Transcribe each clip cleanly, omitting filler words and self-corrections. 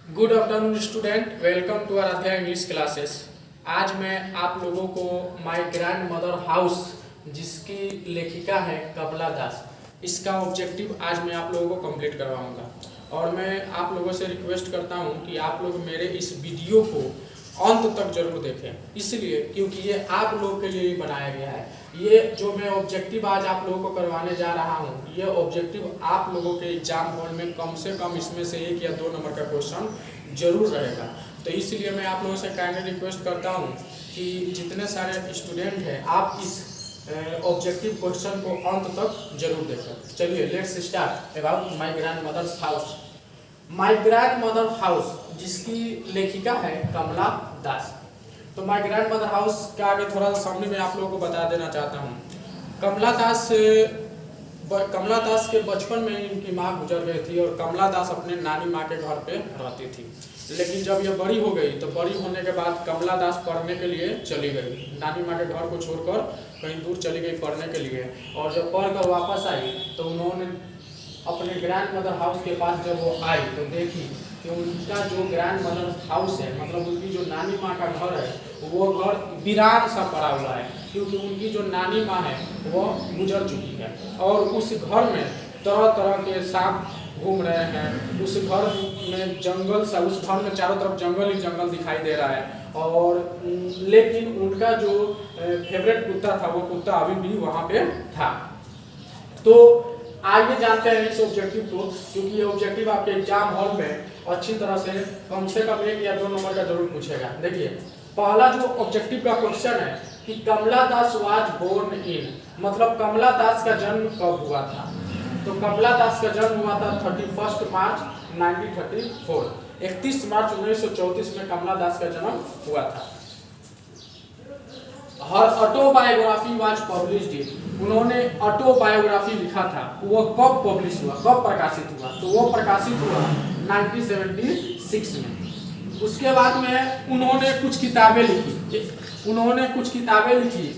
Good afternoon student, welcome to Aaradhya English classes. आज मैं आप लोगों को माय ग्रैंड मदर हाउस, जिसकी लेखिका है कमला दास, इसका ऑब्जेक्टिव आज मैं आप लोगों को कंप्लीट करवाऊंगा। और मैं आप लोगों से रिक्वेस्ट करता हूं कि आप लोग मेरे इस वीडियो को अंत तक जरूर देखें, इसलिए क्योंकि ये आप लोगों के लिए ही बनाया गया है। ये जो मैं ऑब्जेक्टिव आज आप लोगों को करवाने जा रहा हूँ, ये ऑब्जेक्टिव आप लोगों के एग्जाम हॉल में कम से कम इसमें से 1 या 2 नंबर का क्वेश्चन जरूर रहेगा। तो इसलिए मैं आप लोगों से काइंडली रिक्वेस्ट करता हूँ कि जितने सारे स्टूडेंट हैं, आप इस ऑब्जेक्टिव क्वेश्चन को अंत तक जरूर देखें। चलिए let's start about my grand mother's house. My grand mother house, जिसकी लेखिका है कमला दास। तो माय ग्रैंड मदर हाउस का आगे थोड़ा सा सामने में आप लोगों को बता देना चाहता हूँ। कमला दास के बचपन में इनकी माँ गुजर गई थी और कमला दास अपने नानी माँ के घर पे रहती थी। लेकिन जब ये बड़ी हो गई तो बड़ी होने के बाद कमला दास पढ़ने के लिए चली गई, नानी माँ के घर को छोड़कर कहीं दूर चली गई पढ़ने के लिए। और जब पढ़ कर वापस आई तो उन्होंने अपने ग्रैंड मदर हाउस के पास जब वो आई तो देखी कि उनका जो ग्रैंड मदर हाउस है, मतलब उनकी जो नानी माँ का घर है, वो घर वीरान सा पड़ा हुआ है, क्योंकि उनकी जो नानी माँ है वो गुजर चुकी है। और उस घर में तरह तरह के सांप घूम रहे हैं। उस घर में जंगल सा, उस घर में चारों तरफ जंगल ही जंगल दिखाई दे रहा है। और लेकिन उनका जो फेवरेट कुत्ता था, वो कुत्ता अभी भी वहाँ पे था। तो आगे जानते हैं इस ऑब्जेक्टिव को, क्योंकि ये ऑब्जेक्टिव आपके एग्जाम हॉल में अच्छी तरह से कम 1 या 2 नंबर का जरूर पूछेगा। देखिए, पहला जो ऑब्जेक्टिव का क्वेश्चन है कि कमला दास वाज बोर्न इन, मतलब कमला दास का जन्म कब हुआ था। तो कमला दास का जन्म हुआ था 31 मार्च 1934। 31 मार्च 1934 में कमला दास का जन्म हुआ था। हर ऑटोबायोग्राफी वाज पब्लिश्ड, उन्होंने ऑटोबायोग्राफी लिखा था। वो कब पब्लिश हुआ, कब प्रकाशित हुआ? तो वो प्रकाशित हुआ 1976 में। उसके बाद में उन्होंने कुछ किताबें लिखी।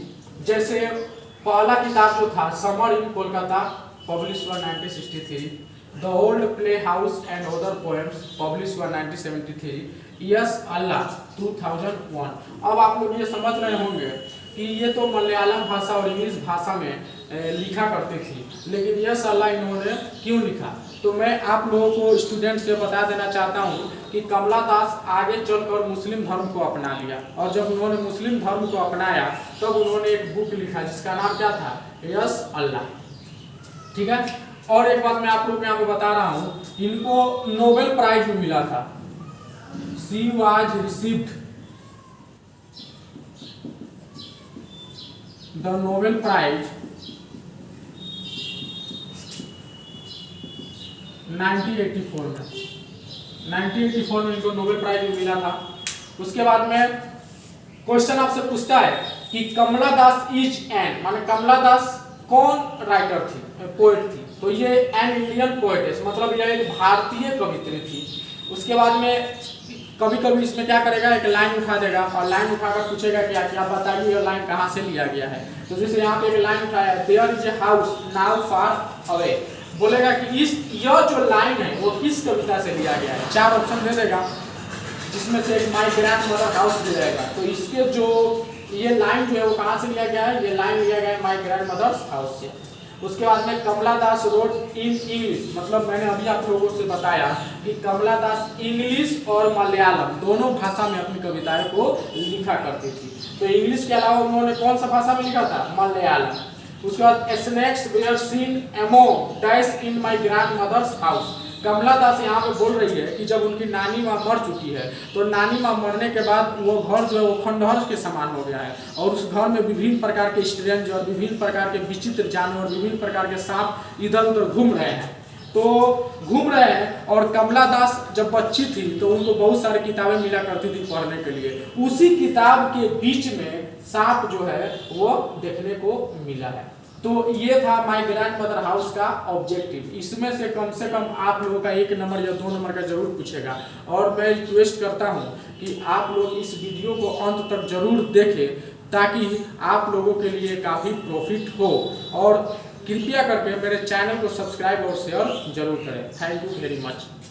जैसे पहला किताब जो था समर इन कोलकाता, पब्लिश हुआ 1963। The old play house and other poems, publish हुआ 1973। यस अल्लाह 2001। अब आप लोग ये समझ रहे होंगे कि ये तो मलयालम भाषा और इंग्लिश भाषा में लिखा करती थी, लेकिन यस अल्लाह इन्होंने क्यों लिखा? तो मैं आप लोगों को स्टूडेंट से बता देना चाहता हूँ कि कमला दास आगे चलकर मुस्लिम धर्म को अपना लिया, और जब उन्होंने मुस्लिम धर्म को अपनाया तब उन्होंने एक बुक लिखा जिसका नाम क्या था? यस अल्लाह। ठीक है। और एक बात मैं आप लोग को यहाँ पे बता रहा हूँ, इनको नोबेल प्राइज भी मिला था। She was received the Nobel Prize 1984 में। 1984 में इनको नोबेल प्राइज भी मिला था। उसके बाद में क्वेश्चन आपसे पूछता है कि कमला दास इज एन, माने कमला दास कौन राइटर थी, पोएट थी? तो ये एन इंडियन पोएटेस, मतलब यह एक भारतीय कवित्री थी। उसके बाद में कभी कभी इसमें क्या करेगा, एक लाइन उठा देगा और लाइन उठाकर पूछेगा कि आप बताइए ये लाइन कहाँ से लिया गया है। तो जैसे यहाँ पे एक लाइन उठाया है, there is a house now far away, बोलेगा कि यह जो लाइन है वो किस कविता से लिया गया है। 4 ऑप्शन दे देगा, जिसमें से एक माय ग्रैंड मदर हाउस दे जाएगा। तो इसके जो ये लाइन जो है वो कहाँ से लिया गया है? ये लाइन लिया गया है माय ग्रैंड मदर्स हाउस से। उसके बाद में कमला दास रोड इन इंग्लिश, मतलब मैंने अभी आप लोगों से बताया कि कमला दास इंग्लिश और मलयालम दोनों भाषा में अपनी कविताएं को लिखा करती थी। तो इंग्लिश के अलावा उन्होंने कौन सा भाषा में लिखा था? मलयालम। उसके बाद snakes were seen among dash in my grand mother's house. Kamala Das यहाँ पे बोल रही है कि जब उनकी नानी माँ मर चुकी है तो नानी माँ मरने के बाद वो घर जो है वो खंडहर के समान हो गया है, और उस घर में विभिन्न प्रकार के स्ट्रेंज और विभिन्न प्रकार के विचित्र जानवर, विभिन्न प्रकार के सांप इधर उधर घूम रहे हैं। और कमला दास जब बच्ची थी तो उनको बहुत सारी किताबें मिला करती थी पढ़ने के लिए। उसी किताब के बीच में सांप जो है वो देखने को मिला है। तो ये था माय ग्रैंड मदर हाउस का ऑब्जेक्टिव। इसमें से कम आप लोगों का 1 नंबर या 2 नंबर का जरूर पूछेगा। और मैं रिक्वेस्ट करता हूं कि आप लोग इस वीडियो को अंत तक जरूर देखें, ताकि आप लोगों के लिए काफ़ी प्रॉफिट हो। और कृपया करके मेरे चैनल को सब्सक्राइब और शेयर जरूर करें। Thank you very much.